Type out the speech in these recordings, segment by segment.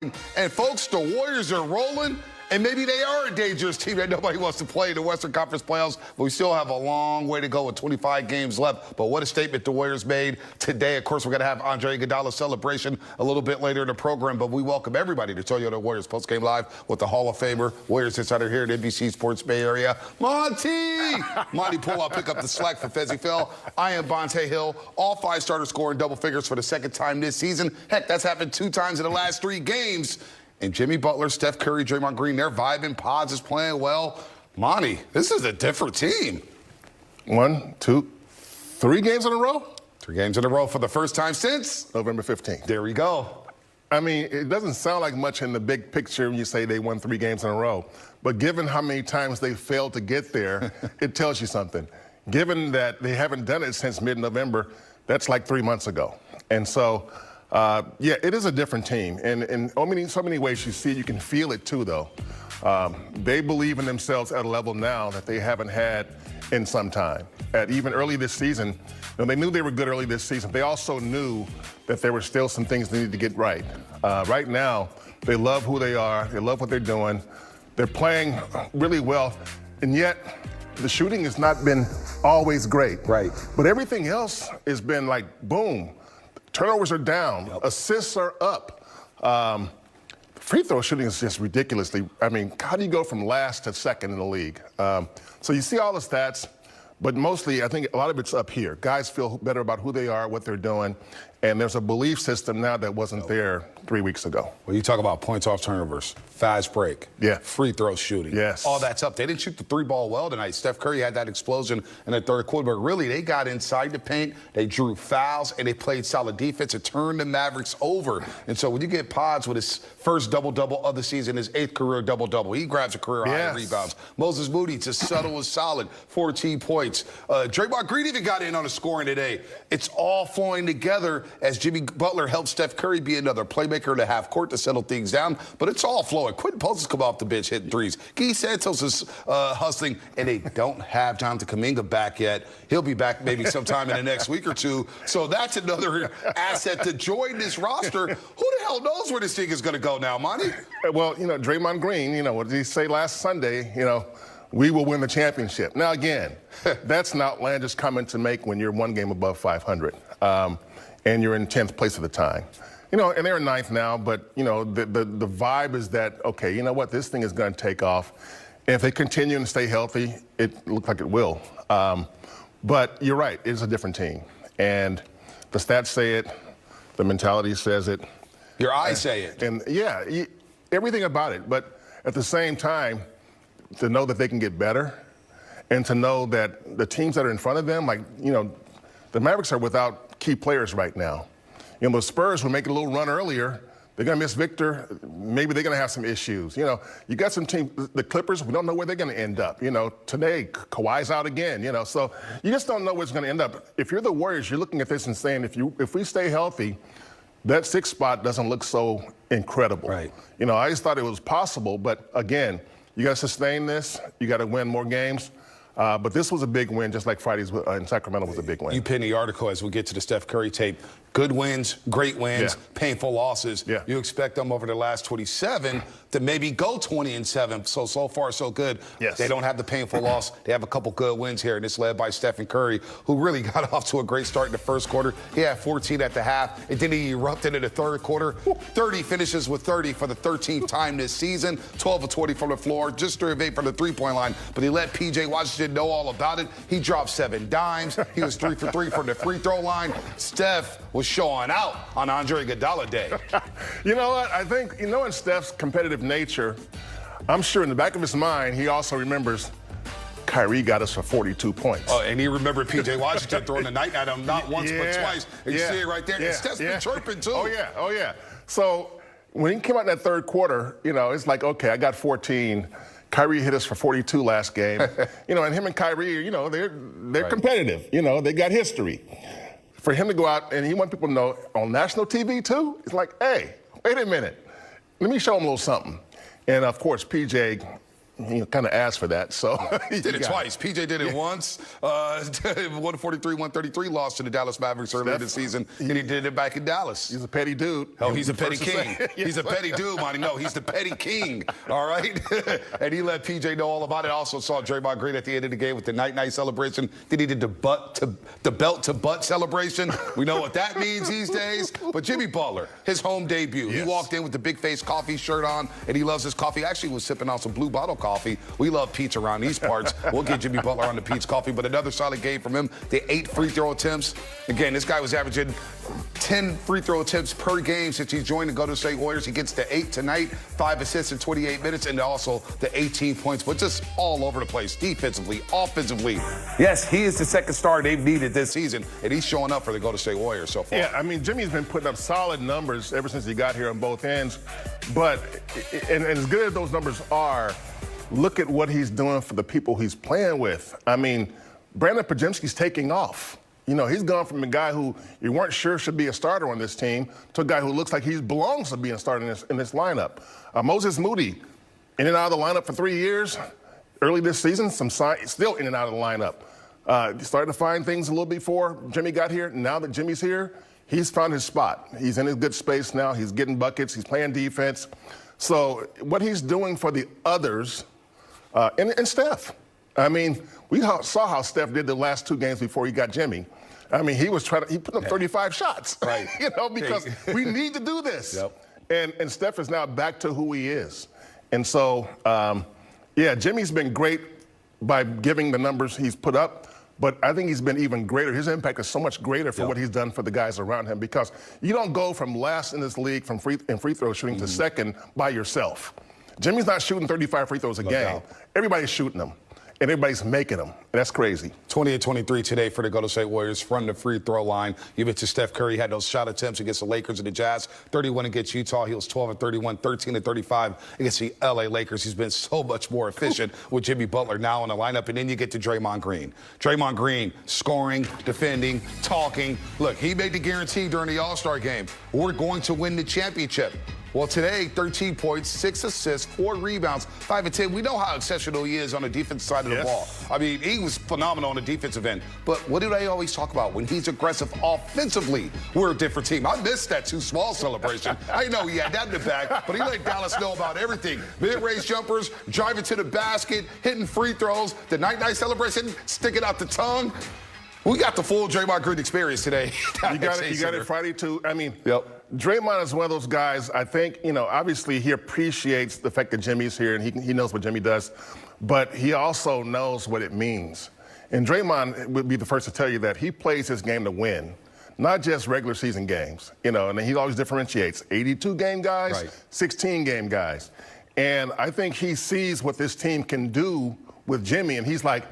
exciting. And folks, the Warriors are rolling. And maybe they are a dangerous team that nobody wants to play in the Western Conference playoffs, but we still have a long way to go with 25 games left. But what a statement the Warriors made today. Of course, we're going to have Andre Iguodala's celebration a little bit later in the program, but we welcome everybody to Toyota Warriors Postgame Live with the Hall of Famer, Warriors Insider here at NBC Sports Bay Area. Monty! Monty Pull-Out pick up the slack for Fezzy Phil. I am Bonte Hill. All 5 starters scoring double figures for the 2nd time this season. Heck, that's happened 2 times in the last 3 games. And Jimmy Butler, Steph Curry, Draymond Green, they're vibing. Pods is playing well. Monty, this is a different team. 1, 2, 3 games in a row? 3 games in a row for the first time since November 15th. There we go. I mean, it doesn't sound like much in the big picture when you say they won 3 games in a row. But given how many times they failed to get there, it tells you something. Given that they haven't done it since mid-November, that's like 3 months ago. And so, yeah, it is a different team. And in so many ways you see it, you can feel it too, though. They believe in themselves at a level now that they haven't had in some time. Even early this season, they knew they were good early this season. They also knew that there were still some things they needed to get right. Right now, they love who they are. They love what they're doing. They're playing really well. And yet, the shooting has not been always great. Right. But everything else has been like, boom. Turnovers are down. Yep. Assists are up. Free throw shooting is just ridiculously. I mean, how do you go from last to second in the league? So you see all the stats, but mostly I think a lot of it's up here. Guys feel better about who they are, what they're doing, and there's a belief system now that wasn't there 3 weeks ago. Well, you talk about points off turnovers, fast break, free throw shooting. Yes. All that's up. They didn't shoot the 3-ball well tonight. Steph Curry had that explosion in the 3rd quarter, but really they got inside the paint, they drew fouls, and they played solid defense and turned the Mavericks over. And so when you get Pods with his first double-double of the season, his 8th career double-double, he grabs a career high in rebounds. Moses Moody, just subtle and solid, 14 points. Draymond Green even got in on the scoring today. It's all flowing together as Jimmy Butler helps Steph Curry be another playmaker to half court to settle things down, but it's all flowing. Quentin Post has come off the bench hitting threes. Guy Santos is hustling, and they don't have Jonathan Kuminga back yet. He'll be back maybe sometime in the next week or 2. So that's another asset to join this roster. Who the hell knows where this thing is going to go now, Monty? Well, Draymond Green, what did he say last Sunday? We will win the championship. Now, again, that's an outlandish comment to make when you're 1 game above 500 and you're in 10th place at the time. And they're in 9th now, but, the vibe is that, okay, you know what, this thing is going to take off. And if they continue and stay healthy, it looks like it will. But you're right, it's a different team. And the stats say it, the mentality says it. Your eyes say it. And, yeah, everything about it. But at the same time, to know that they can get better and to know that the teams that are in front of them, like, the Mavericks are without key players right now. The Spurs were making a little run earlier. They're going to miss Victor. Maybe they're going to have some issues. You got some teams, the Clippers, we don't know where they're going to end up. Today, Kawhi's out again, so you just don't know where it's going to end up. If you're the Warriors, you're looking at this and saying, if we stay healthy, that 6th spot doesn't look so incredible. Right. I just thought it was possible, but again, you got to sustain this. You got to win more games. But this was a big win, just like Friday's in Sacramento was a big win. You pin the article as we get to the Steph Curry tape. Good wins, great wins, painful losses. Yeah. You expect them over the last 27 to maybe go 20-7. So far, so good. Yes. They don't have the painful loss. They have a couple good wins here, and it's led by Stephen Curry, who really got off to a great start in the 1st quarter. He had 14 at the half, and then he erupted in the 3rd quarter. 30 finishes with 30 for the 13th time this season. 12 of 20 from the floor, just 3 of 8 from the 3-point line. But he let P.J. Washington know all about it. He dropped 7 dimes. He was 3 for 3 from the free throw line. Steph was showing out on Andre Iguodala Day. You know what? I think, in Steph's competitive nature, I'm sure in the back of his mind, he also remembers Kyrie got us for 42 points. Oh, and he remembered P.J. Washington throwing the night at him not once but twice. And you see it right there. And Steph's been chirping, too. Oh, yeah. So when he came out in that 3rd quarter, it's like, okay, I got 14. Kyrie hit us for 42 last game. And him and Kyrie, they're competitive. They got history. For him to go out and he wants people to know on national TV too, it's like, hey, wait a minute. Let me show him a little something. And of course, PJ, kind of asked for that. So did it twice. PJ did it once. 143-133 loss to the Dallas Mavericks earlier this season, and he did it back in Dallas. He's a petty dude. Oh, he's a petty king. He's a petty dude, Monty. No, he's the petty king. All right? And he let PJ know all about it. Also saw Draymond Green at the end of the game with the night-night celebration. Then he did the belt-to-butt celebration. We know what that means these days. But Jimmy Butler, his home debut. He walked in with the Big Face Coffee shirt on, and he loves his coffee. Actually was sipping on some Blue Bottle coffee. We love Pete's around these parts. We'll get Jimmy Butler on the Pete's coffee. But another solid game from him. The 8 free throw attempts. Again, this guy was averaging 10 free throw attempts per game since he joined the Golden State Warriors. He gets to 8 tonight, 5 assists in 28 minutes, and also the 18 points, but just all over the place, defensively, offensively. Yes, he is the second star they've needed this season, and he's showing up for the Golden State Warriors so far. Yeah, I mean, Jimmy's been putting up solid numbers ever since he got here on both ends, but and as good as those numbers are, look at what he's doing for the people he's playing with. I mean, Brandon Podziemski's taking off. You know, he's gone from a guy who you weren't sure should be a starter on this team to a guy who looks like he belongs to being a starter in this lineup. Moses Moody, in and out of the lineup for 3 years. Early this season, still in and out of the lineup. Started to find things a little before Jimmy got here. Now that Jimmy's here, he's found his spot. He's in a good space now. He's getting buckets. He's playing defense. So what he's doing for the others, and Steph. I mean, we saw how Steph did the last 2 games before he got Jimmy. I mean, he put up 35 shots, right? You know, because we need to do this. Yep. And Steph is now back to who he is. And so, yeah, Jimmy's been great by giving the numbers he's put up, but I think he's been even greater. His impact is so much greater for what he's done for the guys around him, because you don't go from last in this league from free throw shooting to second by yourself. Jimmy's not shooting 35 free throws a game. Everybody's shooting them. And everybody's making them. That's crazy. 20-23 today for the Golden State Warriors from the free throw line. You mentioned Steph Curry had those shot attempts against the Lakers and the Jazz. 31 against Utah. He was 12 of 31, 13 of 35 against the LA Lakers. He's been so much more efficient with Jimmy Butler now in the lineup. And then you get to Draymond Green. Draymond Green scoring, defending, talking. Look, he made the guarantee during the All-Star game. We're going to win the championship. Well, today, 13 points, 6 assists, 4 rebounds, 5 and 10. We know how exceptional he is on the defensive side of the ball. I mean, he was phenomenal on the defensive end. But what do they always talk about? When he's aggressive offensively, we're a different team. I missed that too small celebration. I know he had that in the bag, but he let Dallas know about everything. Mid-range jumpers, driving to the basket, hitting free throws, the night-night celebration, sticking out the tongue. We got the full Draymond Green experience today. You got it Friday, too. I mean, Draymond is one of those guys, I think, you know, obviously he appreciates the fact that Jimmy's here and he knows what Jimmy does, but he also knows what it means. And Draymond would be the first to tell you that he plays his game to win, not just regular season games, you know, and he always differentiates 82-game guys, 16-game guys. And I think he sees what this team can do with Jimmy, and he's like,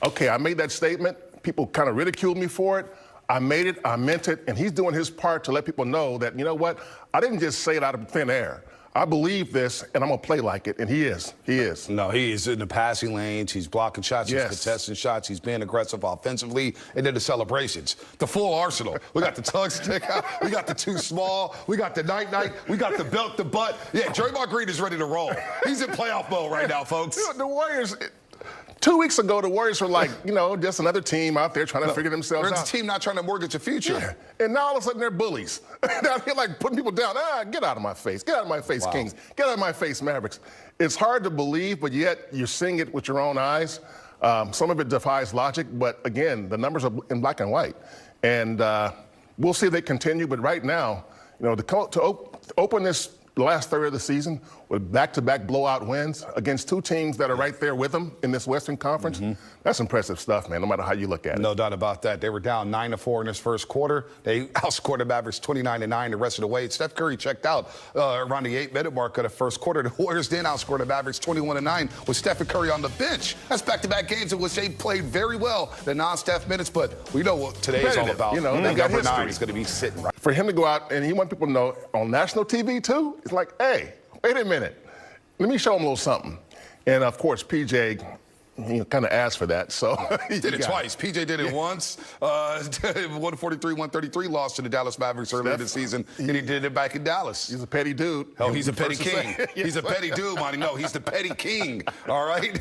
okay, I made that statement. People kind of ridiculed me for it. I made it, I meant it, and he's doing his part to let people know that, you know what, I didn't just say it out of thin air. I believe this, and I'm going to play like it, and he is. He is. No, he is in the passing lanes. He's blocking shots. He's contesting shots. He's being aggressive offensively. And then the celebrations. The full arsenal. We got the tug stick out. We got the too small. We got the night-night. We got the belt to butt. Yeah, Draymond Green is ready to roll. He's in playoff mode right now, folks. The Warriors... 2 weeks ago, the Warriors were like, you know, just another team out there trying to figure themselves out. There's a team not trying to mortgage a future. Yeah. And now all of a sudden they're bullies. Now they're like putting people down. Get out of my face. Get out of my face, Kings. Get out of my face, Mavericks. It's hard to believe, but yet you're seeing it with your own eyes. Some of it defies logic, but again, the numbers are in black and white. And we'll see if they continue, but right now, you know, to open this the last third of the season with back-to-back blowout wins against 2 teams that are right there with them in this Western Conference. That's impressive stuff, man, no matter how you look at it. No doubt about that. They were down 9-4 in this first quarter. They outscored the Mavericks 29-9 the rest of the way. Steph Curry checked out around the 8-minute mark of the first quarter. The Warriors then outscored the Mavericks 21-9 with Steph Curry on the bench. That's back-to-back games in which they played very well, the non-Steph minutes, but we know what today is all about. You know, they got number 9 history. is going to be sitting right. For him to go out, and he wants people to know, on national TV too, it's like, hey, wait a minute. Let me show him a little something. And, of course, PJ, kind of asked for that. So did it twice. PJ did it once. 143-133 loss to the Dallas Mavericks earlier this season, and he did it back in Dallas. He's a petty dude. Oh, he's a petty king. He's a petty dude, Monty. No, he's the petty king. All right?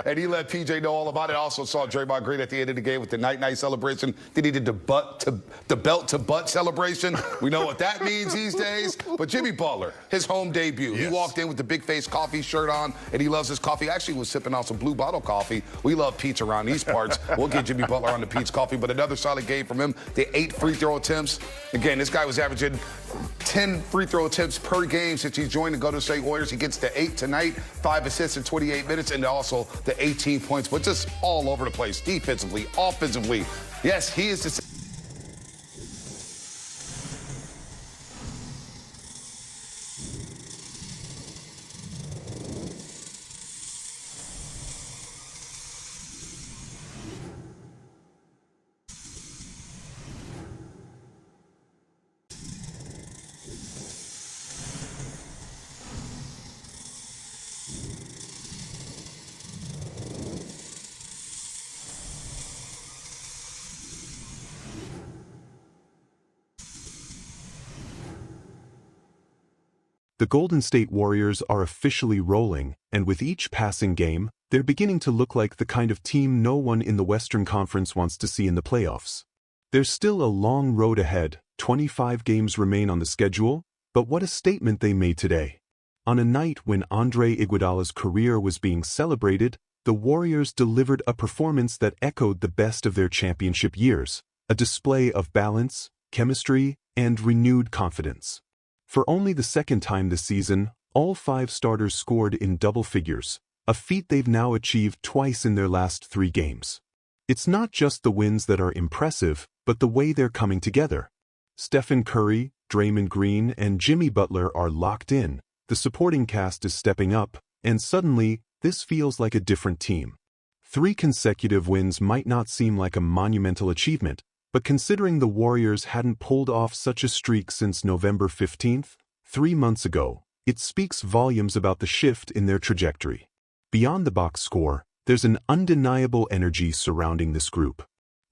And he let PJ know all about it. Also saw Draymond Green at the end of the game with the night-night celebration. Then he did the belt-to-butt celebration. We know what that means these days. But Jimmy Butler, his home debut. He walked in with the Big Face Coffee shirt on, and he loves his coffee. Actually was sipping on some Blue Bottle coffee. We love Pete's around these parts. We'll get Jimmy Butler on the Pete's coffee. But another solid game from him. The 8 free throw attempts. Again, this guy was averaging 10 free throw attempts per game since he joined the Golden State Warriors. He gets to 8 tonight, 5 assists in 28 minutes, and also the 18 points. But just all over the place, defensively, offensively. Yes, he is the... The Golden State Warriors are officially rolling, and with each passing game, they're beginning to look like the kind of team no one in the Western Conference wants to see in the playoffs. There's still a long road ahead, 25 games remain on the schedule, but what a statement they made today. On a night when Andre Iguodala's career was being celebrated, the Warriors delivered a performance that echoed the best of their championship years, a display of balance, chemistry, and renewed confidence. For only the second time this season, all 5 starters scored in double figures, a feat they've now achieved twice in their last 3 games. It's not just the wins that are impressive, but the way they're coming together. Steph Curry, Draymond Green, and Jimmy Butler are locked in, the supporting cast is stepping up, and suddenly, this feels like a different team. 3 consecutive wins might not seem like a monumental achievement, but considering the Warriors hadn't pulled off such a streak since November 15th, 3 months ago, it speaks volumes about the shift in their trajectory. Beyond the box score, there's an undeniable energy surrounding this group.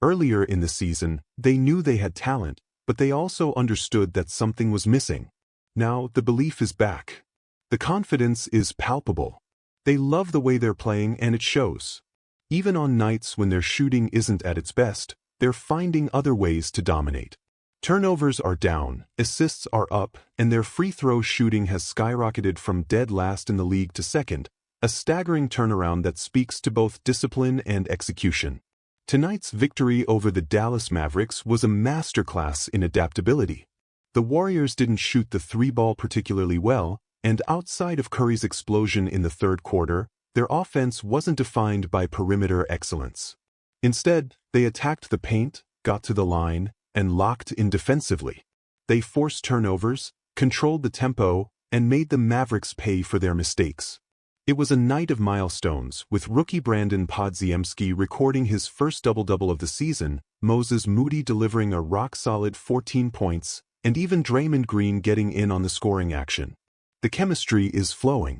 Earlier in the season, they knew they had talent, but they also understood that something was missing. Now, the belief is back. The confidence is palpable. They love the way they're playing, and it shows. Even on nights when their shooting isn't at its best, they're finding other ways to dominate. Turnovers are down, assists are up, and their free throw shooting has skyrocketed from dead last in the league to second, a staggering turnaround that speaks to both discipline and execution. Tonight's victory over the Dallas Mavericks was a masterclass in adaptability. The Warriors didn't shoot the 3-ball particularly well, and outside of Curry's explosion in the third quarter, their offense wasn't defined by perimeter excellence. Instead, they attacked the paint, got to the line, and locked in defensively. They forced turnovers, controlled the tempo, and made the Mavericks pay for their mistakes. It was a night of milestones, with rookie Brandon Podziemski recording his first double-double of the season, Moses Moody delivering a rock-solid 14 points, and even Draymond Green getting in on the scoring action. The chemistry is flowing.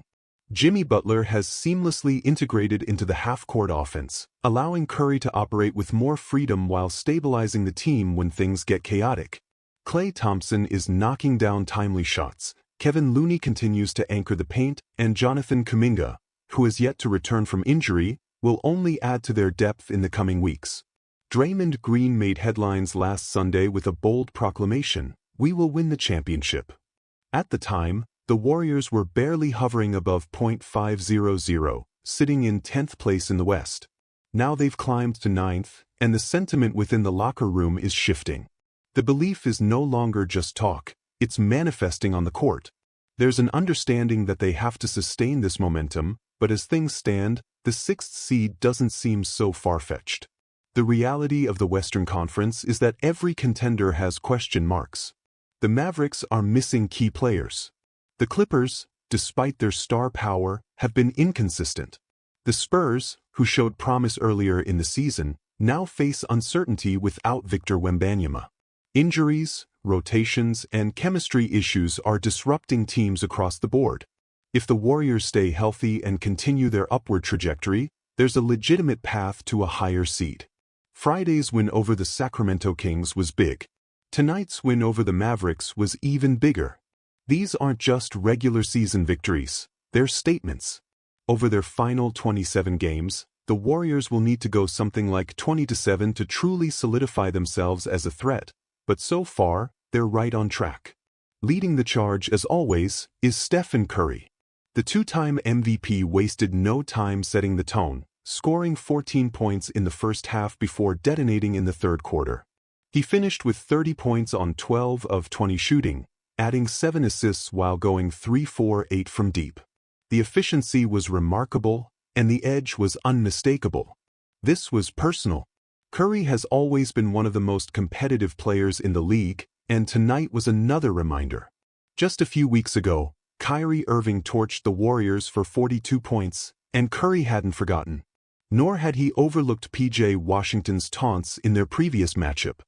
Jimmy Butler has seamlessly integrated into the half-court offense, allowing Curry to operate with more freedom while stabilizing the team when things get chaotic. Klay Thompson is knocking down timely shots, Kevin Looney continues to anchor the paint, and Jonathan Kuminga, who is yet to return from injury, will only add to their depth in the coming weeks. Draymond Green made headlines last Sunday with a bold proclamation: "We will win the championship." At the time, the Warriors were barely hovering above .500, sitting in 10th place in the West. Now they've climbed to 9th, and the sentiment within the locker room is shifting. The belief is no longer just talk, it's manifesting on the court. There's an understanding that they have to sustain this momentum, but as things stand, the 6th seed doesn't seem so far-fetched. The reality of the Western Conference is that every contender has question marks. The Mavericks are missing key players. The Clippers, despite their star power, have been inconsistent. The Spurs, who showed promise earlier in the season, now face uncertainty without Victor Wembanyama. Injuries, rotations, and chemistry issues are disrupting teams across the board. If the Warriors stay healthy and continue their upward trajectory, there's a legitimate path to a higher seed. Friday's win over the Sacramento Kings was big. Tonight's win over the Mavericks was even bigger. These aren't just regular season victories, they're statements. Over their final 27 games, the Warriors will need to go something like 20-7 to truly solidify themselves as a threat, but so far, they're right on track. Leading the charge, as always, is Steph Curry. The two-time MVP wasted no time setting the tone, scoring 14 points in the first half before detonating in the third quarter. He finished with 30 points on 12 of 20 shooting, adding 7 assists while going 3-4-8 from deep. The efficiency was remarkable, and the edge was unmistakable. This was personal. Curry has always been one of the most competitive players in the league, and tonight was another reminder. Just a few weeks ago, Kyrie Irving torched the Warriors for 42 points, and Curry hadn't forgotten. Nor had he overlooked P.J. Washington's taunts in their previous matchup.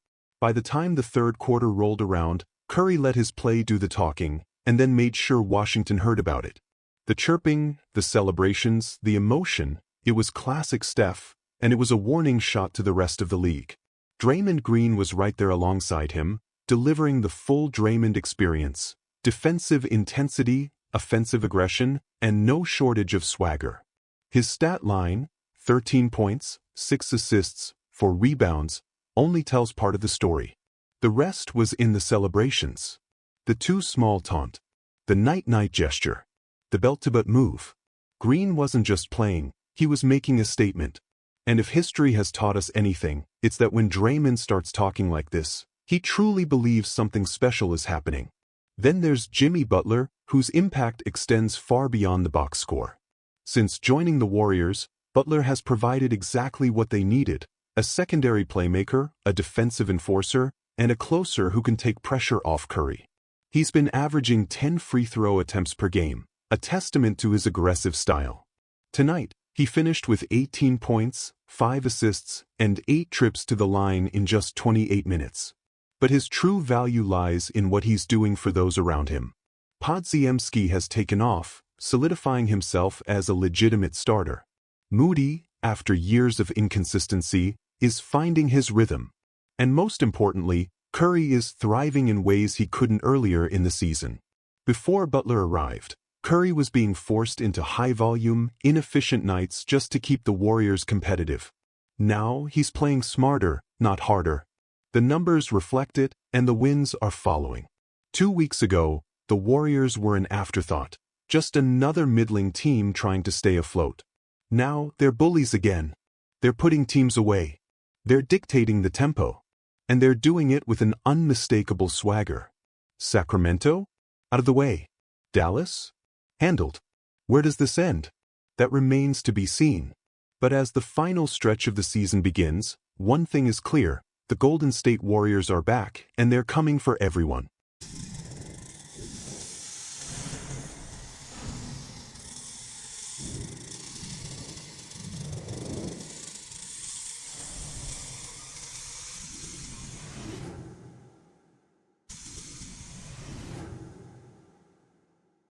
By the time the third quarter rolled around, Curry let his play do the talking, and then made sure Washington heard about it. The chirping, the celebrations, the emotion, it was classic Steph, and it was a warning shot to the rest of the league. Draymond Green was right there alongside him, delivering the full Draymond experience: defensive intensity, offensive aggression, and no shortage of swagger. His stat line, 13 points, 6 assists, 4 rebounds, only tells part of the story. The rest was in the celebrations. The too small taunt. The night-night gesture. The belt-to-butt move. Green wasn't just playing, he was making a statement. And if history has taught us anything, it's that when Draymond starts talking like this, he truly believes something special is happening. Then there's Jimmy Butler, whose impact extends far beyond the box score. Since joining the Warriors, Butler has provided exactly what they needed: a secondary playmaker, a defensive enforcer, and a closer who can take pressure off Curry. He's been averaging 10 free throw attempts per game, a testament to his aggressive style. Tonight, he finished with 18 points, 5 assists, and 8 trips to the line in just 28 minutes. But his true value lies in what he's doing for those around him. Podziemski has taken off, solidifying himself as a legitimate starter. Moody, after years of inconsistency, is finding his rhythm. And most importantly, Curry is thriving in ways he couldn't earlier in the season. Before Butler arrived, Curry was being forced into high-volume, inefficient nights just to keep the Warriors competitive. Now he's playing smarter, not harder. The numbers reflect it, and the wins are following. 2 weeks ago, the Warriors were an afterthought, just another middling team trying to stay afloat. Now they're bullies again. They're putting teams away. They're dictating the tempo. And they're doing it with an unmistakable swagger. Sacramento? Out of the way. Dallas? Handled. Where does this end? That remains to be seen. But as the final stretch of the season begins, one thing is clear: the Golden State Warriors are back, and they're coming for everyone.